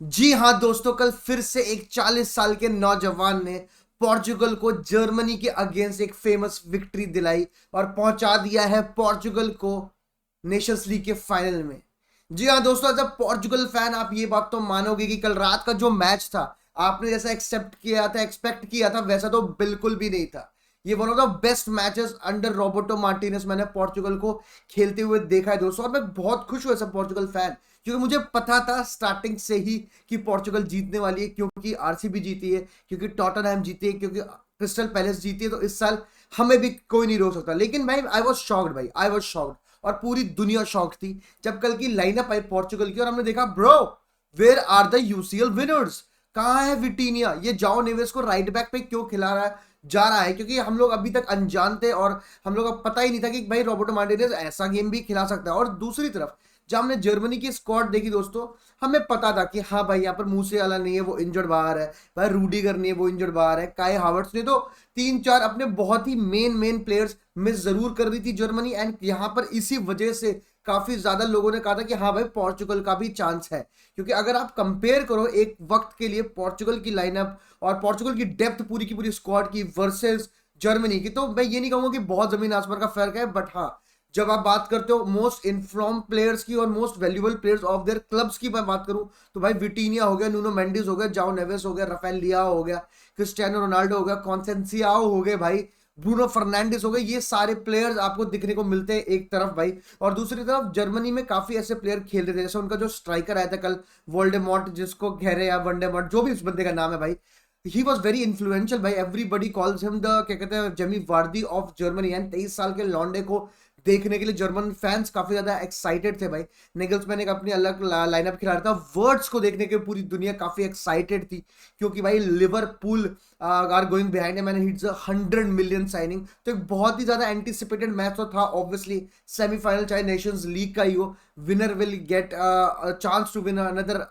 जी हाँ दोस्तों, कल फिर से एक 40 साल के नौजवान ने पोर्चुगल को जर्मनी के अगेंस्ट एक फेमस विक्ट्री दिलाई और पहुंचा दिया है पोर्चुगल को नेशंस लीग के फाइनल में। जी हाँ दोस्तों, जब पोर्चुगल फैन आप ये बात तो मानोगे कि कल रात का जो मैच था, आपने जैसा एक्सपेक्ट किया था वैसा तो बिल्कुल भी नहीं था। ये one of the best matches under Roberto Martinez मैंने पोर्चुगल को खेलते हुए देखा है दोस्तों, और मैं बहुत खुश हूँ ऐसा पोर्चुगल फैन, क्योंकि मुझे पता था स्टार्टिंग से ही कि पोर्चुगल जीतने वाली है, क्योंकि आरसीबी जीती है, क्योंकि टॉटनहैम जीती है, क्योंकि क्रिस्टल पैलेस जीती है। तो इस साल हमें भी कोई नहीं रोक सकता। लेकिन भाई आई वॉज शॉक्ड, भाई आई वॉज शॉक्ड, और पूरी दुनिया शॉक थी जब कल की लाइनअप आई पोर्चुगल की और हमने देखा bro, where are the UCL winners. कहाँ है विटीनिया? ये जाओ नेवेस को राइट बैक पे क्यों खिला रहा है, जा रहा है? क्योंकि हम लोग अभी तक अनजान थे और हम लोग को पता ही नहीं था कि भाई रॉबर्टो मार्टिनेज ऐसा गेम भी खिला सकता है। और दूसरी तरफ जब हमने जर्मनी की स्क्वाड देखी दोस्तों, हमें पता था कि हाँ भाई यहाँ पर मूसेवाला नहीं है, वो इंजर्ड बाहर है, भाई रूडीगर नहीं है, वो इंजर्ड बाहर है, काई हावर्ट्स ने तो तीन चार अपने बहुत ही मेन प्लेयर्स मिस जरूर कर रही थी जर्मनी। एंड यहाँ पर इसी वजह से काफी ज्यादा लोगों ने कहा था कि हाँ भाई पोर्चुगल का भी चांस है। क्योंकि अगर आप कंपेयर करो एक वक्त के लिए पोर्चुगल की लाइनअप और पोर्चुगल की डेप्थ पूरी की पूरी स्क्वाड की वर्सेस जर्मनी की, तो मैं ये नहीं कहूंगा कि बहुत जमीन आसमान का फर्क है। बट हाँ, जब आप बात करते हो मोस्ट इन्फॉर्म प्लेयर्स की और most valuable players of their clubs की मैं बात करूं, तो भाई विटीनिया हो गया, नूनो मेंडिस हो गया, जाओ नेवेस हो गया, राफेल लियाओ हो गया, क्रिस्टियानो रोनाल्डो हो गया, कॉन्सेंसियाओ हो गए भाई, ब्रूनो फर्नांडिस हो गए। ये सारे प्लेयर्स आपको दिखने को मिलते हैं एक तरफ भाई। और दूसरी तरफ जर्मनी में काफी ऐसे प्लेयर खेल रहे थे, जैसे उनका जो स्ट्राइकर आया था कल, वोल्डेमॉर्ट, जिसको कह रहे हैं या वंडेमॉर्ट, जो भी उस बंदे का नाम है भाई, ही वॉज वेरी इन्फ्लुएंशियल भाई। एवरीबडी कॉल्स हिम द, क्या कहते हैं, Jamie Vardy of Germany. And 23 साल के लॉन्डे को देखने के लिए जर्मन फैंस काफी ज्यादा एक्साइटेड थे भाई। निगल्समैन एक अपनी अलग लाइनअप खिला रहा था, वर्ड्स को देखने के पूरी दुनिया काफी एक्साइटेड थी, क्योंकि भाई Liverpool are going behind him and hits 100 million signing. तो एक बहुत ही ज्यादा एंटिसिपेटेड मैच तो था ऑब्वियसली। सेमीफाइनल चाहे नेशंस लीग का ही हो, winner will get chance to win another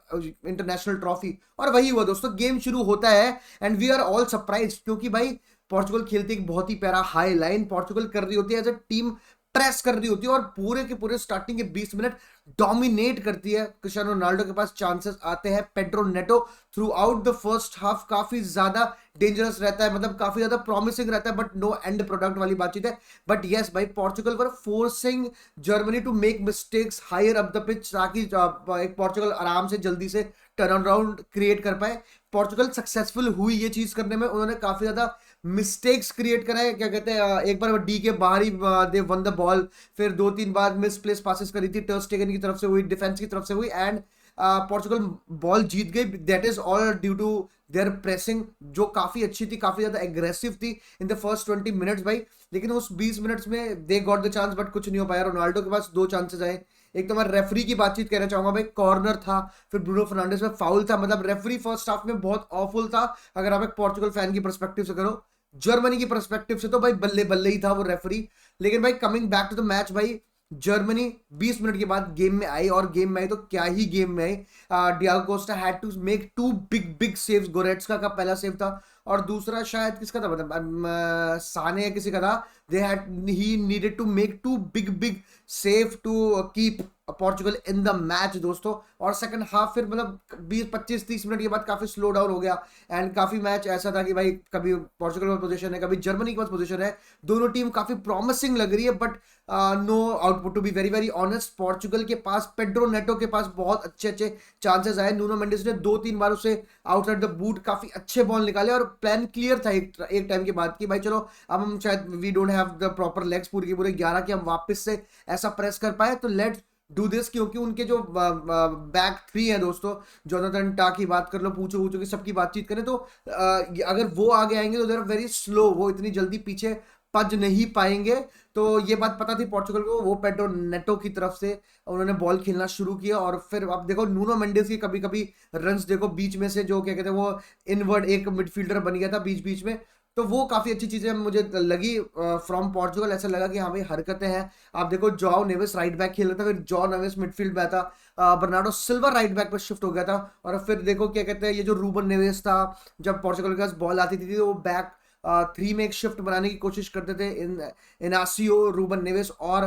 international trophy. और वही हुआ दोस्तों, गेम शुरू होता है and we are all surprise, क्योंकि भाई पोर्चुगल खेलती एक बहुत ही प्यारा हाई लाइन पोर्चुगल कर रही होती है, एज अ टीम प्रेस कर रही होती है, और पूरे के पूरे स्टार्टिंग के 20 मिनट डोमिनेट करती है। क्रिस्टियानो रोनाल्डो के पास चांसेस आते हैं, Pedro Neto through out the first half काफी ज्यादा डेंजरस रहता है, मतलब काफी ज्यादा प्रॉमिसिंग रहता है, बट नो एंड प्रोडक्ट वाली बातचीत है। बट यस भाई, पोर्चुगल पर forcing Germany to make mistakes higher up the pitch, ताकि एक पोर्चुगल आराम से जल्दी से टर्न अराउंड क्रिएट कर पाए। पोर्चुगल सक्सेसफुल हुई ये चीज करने में, उन्होंने काफी ज्यादा मिस्टेक्स क्रिएट कराए। क्या कहते हैं, एक बार डी के बाहर ही दे वन द बॉल, फिर दो तीन बार मिसप्लेस पासेस करी थी, टर स्टेगन की तरफ से हुई, डिफेंस की तरफ से हुई, एंड पोर्चुगल बॉल जीत गई। That is all due to their pressing, जो काफी अच्छी थी, काफी ज्यादा एग्रेसिव थी इन द फर्स्ट 20 मिनट्स भाई। लेकिन उस 20 मिनट्स में they got the chance, but कुछ नहीं हो पाया। रोनाल्डो के पास दो चांसेस आए। एक तो मैं रेफरी की बातचीत कहना चाहूंगा भाई, कॉर्नर था, फिर ब्रूनो फर्नांडिस में फाउल था, मतलब रेफरी फर्स्ट हाफ में बहुत ऑफुल था। अगर आप एक पोर्चुगल फैन की परस्पेक्टिव से करो, जर्मनी की परस्पेक्टिव से तो भाई बल्ले बल्ले ही था वो रेफरी। लेकिन भाई coming back to the match भाई, जर्मनी 20 मिनट के बाद गेम में आई, और गेम में आई तो क्या ही गेम में आई। Diego Costa had to make two big big saves. Goretzka का पहला सेव था, और दूसरा शायद किसका था, मतलब साने या किसी का था। They had he needed to make two big big save to keep Portugal in the match दोस्तों। और सेकंड हाफ फिर मतलब 20 25 30 मिनट के बाद काफी स्लो डाउन हो गया, एंड काफी मैच ऐसा था कि भाई कभी पोर्चुगल के पास पोजीशन है, कभी जर्मनी के पास पोजीशन है, दोनों टीम काफी प्रॉमिसिंग लग रही है, but no output. To be very very honest, Portugal के पास पेड्रो नेटो के पास बहुत अच्छे अच्छे चांसेस आए। नूनो मेंडिस ने दो तीन बार उसे आउटसाइड द बूट काफी अच्छे बॉल निकाले, और प्लान क्लियर था एक टाइम के बाद कि भाई चलो अब हम शायद we don't have the proper legs पूरे के पूरे 11 के, हम वापस से ऐसा प्रेस कर पाए, तो लेट्स डू दिस। क्योंकि उनके जो बैक थ्री है दोस्तों, जोनाथन टा की बात कर लो, पूछो पूछो की सबकी बातचीत करें तो अगर वो आगे आएंगे तो देर वेरी स्लो, वो इतनी जल्दी पीछे पज नहीं पाएंगे। तो ये बात पता थी पोर्चुगल को। वो पेड्रो नेटो की तरफ से उन्होंने बॉल खेलना शुरू किया, और फिर आप देखो नूनो मेंडिस की कभी कभी रन्स देखो बीच में से, जो क्या कहते हैं वो इनवर्ड एक मिडफील्डर बन गया था बीच बीच में। तो वो काफी अच्छी चीजें मुझे लगी फ्रॉम पोर्चुगल। ऐसा लगा कि हाँ भाई हरकतें हैं। आप देखो जॉ नेवेस राइट बैक खेल रहा था, फिर जॉ नेवेस मिडफील्ड में था, बर्नार्डो सिल्वा राइट बैक पर शिफ्ट हो गया था, और फिर देखो क्या कहते हैं ये जो रूबन नेवेस था, जब पोर्चुगल के पास बॉल आती थी तो वो बैक थ्री में एक शिफ्ट बनाने की कोशिश करते थे, इनासियो, रूबन नेवेस और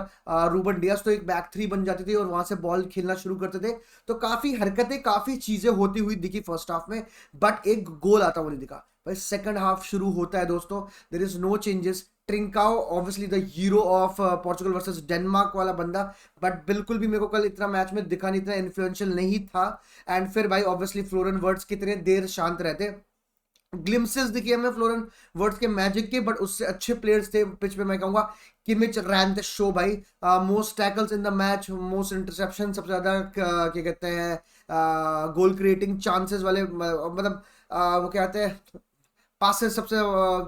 रूबन डियास, तो एक बैक थ्री बन जाती थी और वहां से बॉल खेलना शुरू करते थे। तो काफी हरकतें, काफी चीजें होती हुई दिखी फर्स्ट हाफ में, बट एक गोल आता हुआ नहीं दिखा भाई। सेकंड हाफ शुरू होता है दोस्तों, there is no changes. Trincao obviously the hero of Portugal versus Denmark वाला बंदा, बट बिल्कुल भी मेरे को कल इतना मैच में दिखा नहीं, इतना इन्फ्लुएंशियल नहीं था। एंड फिर भाई ऑब्वियसली फ्लोरेन वर्ड्स कितने देर शांत रहते, ग्लिम्सेस दिखे हमें फ्लोरेन वर्ड्स के मैजिक के, बट उससे अच्छे प्लेयर्स थे पिच पे। मैं कहूंगा किमिच रैन द शो भाई, most tackles in the match, most interception, सबसे ज्यादा क्या कहते हैं गोल क्रिएटिंग चांसेस वाले, मतलब वो क्या कहते हैं पासेस सबसे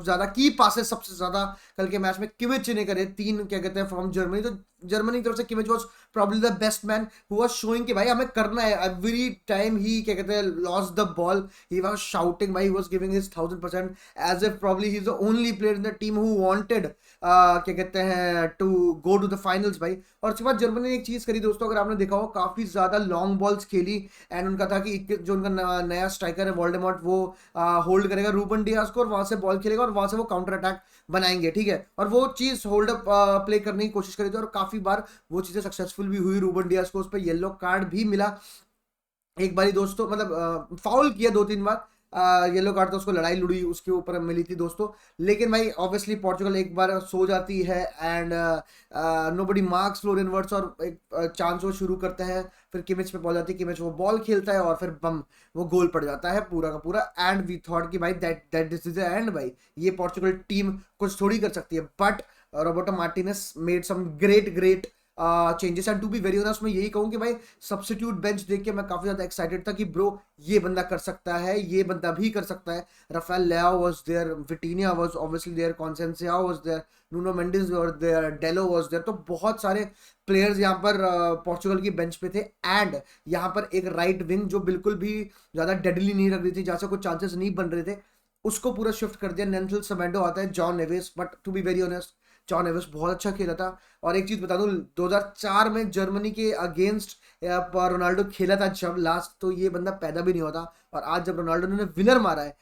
ज्यादा, की पासेस सबसे ज्यादा कल के मैच में किमिच ने करे, 3 क्या कहते हैं फ्रॉम जर्मनी। तो जर्मनी की तरफ से Kimmich was probably the best man who was showing कि भाई हमें करना है। एवरी टाइम ही क्या कहते हैं lost the ball he was shouting भाई, he was giving his 1000% as if probably he is the only player in the team who wanted क्या कहते हैं to go to the finals भाई। और उसके बाद जर्मनी ने एक चीज करी दोस्तों, अगर आपने देखा हो काफी ज्यादा लॉन्ग बॉल्स खेली, एंड उनका था कि जो उनका नया स्ट्राइकर है वोल्डेमॉर्ट, वो होल्ड करेगा रूबन डियास को और वहां से बॉल खेलेगा और वहां से वो काउंटर अटैक बनाएंगे, ठीक है। और वो चीज होल्ड अप प्ले करने की कोशिश करी थी और काफी बार वो चीजें सक्सेसफुल भी हुई। रूबन डियास को उस पर येलो कार्ड भी मिला एक बारी दोस्तों, मतलब फाउल किया 2-3 बार, येलो कार्ड तो उसको लड़ाई लुड़ी उसके ऊपर मिली थी दोस्तों। लेकिन भाई ऑब्वियसली पोर्चुगल एक बार सो जाती है and nobody marks fluorine words, और एक चांस वो शुरू करते हैं, फिर किमिच पे बॉल जाती है, किमिच वो बॉल खेलता है और फिर बम वो गोल पड़ जाता है पूरा का पूरा। एंड वी थॉट कि भाई that this is the end भाई, ये पोर्चुगल टीम कुछ थोड़ी कर सकती है, but Roberto Martinez made some great changes. And to be very honest मैं यही कहूँ कि भाई सब्स्टिट्यूट बेंच देख के मैं काफी ज्यादा एक्साइटेड था कि ब्रो ये बंदा कर सकता है, ये बंदा भी कर सकता है। Rafael Leao was there, Vitinha was obviously there, Conceicao was there, Nuno Mendes was there, Dalot was there. तो बहुत सारे प्लेयर्स यहाँ पर पोर्चुगल की बेंच पे थे। एंड यहाँ पर एक राइट विंग जो बिल्कुल भी ज्यादा डेडली नहीं रख रही थी, जहाँ से कुछ चांसेस नहीं बन रहे थे, उसको पूरा शिफ्ट कर दिया। नेल्सन सेमेडो आता है, Joao Neves, but to be very honest Joao Neves बहुत अच्छा खेला था। और एक चीज बता दूं, 2004 में जर्मनी के अगेंस्ट रोनाल्डो खेला था जब लास्ट, तो ये बंदा पैदा भी नहीं होता। और आज जब रोनाल्डो ने विनर मारा है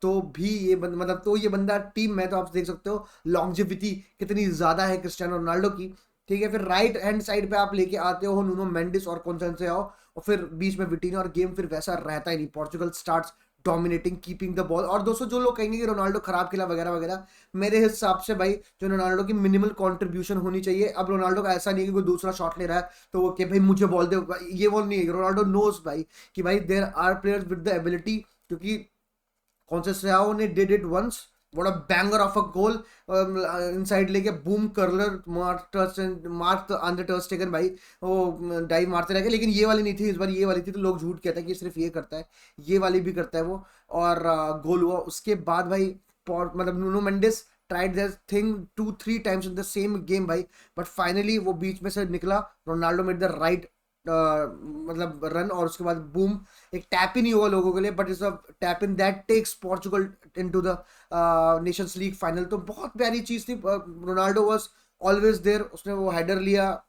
तो भी ये मतलब तो ये बंदा टीम में, तो आप देख सकते हो लॉन्जेविटी कितनी ज्यादा है क्रिस्टियानो रोनाल्डो की, ठीक है। फिर राइट हैंड साइड पे आप लेके आते हो नूनो मेंडिस और कॉन्सेंसियाओ, और फिर बीच में विटिनो, और गेम फिर वैसा रहता ही नहीं। Portugal starts dominating, keeping the ball. और दोस्तों जो लोग कहेंगे कि रोनाल्डो खराब खेला वगैरह वगैरह, मेरे हिसाब से भाई जो रोनाल्डो की मिनिमल कंट्रीब्यूशन होनी चाहिए। अब रोनाल्डो का ऐसा नहीं है कि कोई दूसरा शॉट ले रहा है तो वो कि भाई मुझे बॉल दे, ये वो नहीं है। रोनाल्डो नोज भाई कि भाई there are players with the ability, क्योंकि कॉन्सेसाओ ने did it once, what a banger of a goal, inside लेके boom curler Marc Andre ter Stegen भाई, वो डाइव मारते रह गए। लेकिन ये वाली नहीं थी, इस बार ये वाली थी, तो लोग झूठ कहते हैं कि सिर्फ ये करता है, ये वाली भी करता है वो, और गोल हुआ। उसके बाद भाई मतलब Nuno Mendis tried that thing 2-3 times in the same game भाई, बट फाइनली वो बीच में से निकला, रोनाल्डो मेड द राइट मतलब रन, और उसके बाद बूम, एक टैप ही नहीं हुआ लोगों के लिए, but it's a tap in that takes Portugal into the Nations League final. तो बहुत प्यारी चीज थी। रोनाल्डो वाज ऑलवेज देयर, उसने वो हेडर लिया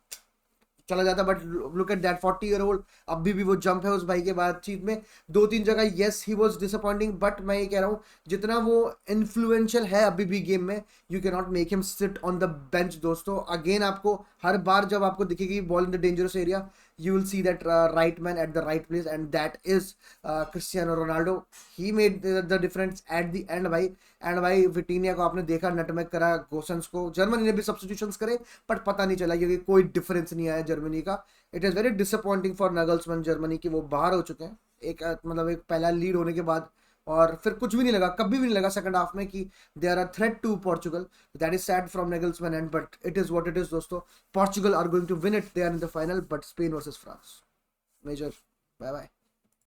चला जाता, but look at that 40-year-old, अभी भी वो जंप है उस भाई के बातचीत में 2-3 जगह। Yes he was disappointing, but मैं ये कह रहा हूँ जितना वो इन्फ्लुएंशियल है अभी भी गेम में, you can not make him sit on the bench दोस्तों। अगेन आपको हर बार जब आपको दिखेगी ball in the dangerous area, you will see that right man at the right place, and that is Cristiano Ronaldo. He made the difference at the end भाई। And भाई Vitinha को आपने देखा नटमैग करा गोसन्स को, जर्मनी ने भी substitutions करे बट पता नहीं चला क्योंकि कोई डिफरेंस नहीं आया जर्मनी का। It is very disappointing for Nagelsmann Germany की, वो बाहर हो चुके हैं एक मतलब एक पहला लीड होने के बाद, और फिर कुछ भी नहीं लगा, कभी भी नहीं लगा सेकंड हाफ में कि they are a threat to Portugal. That is sad from Nagelsmann end, but it is what it is दोस्तों। Portugal are going to win it, they are in the final, but Spain versus France major. Bye bye.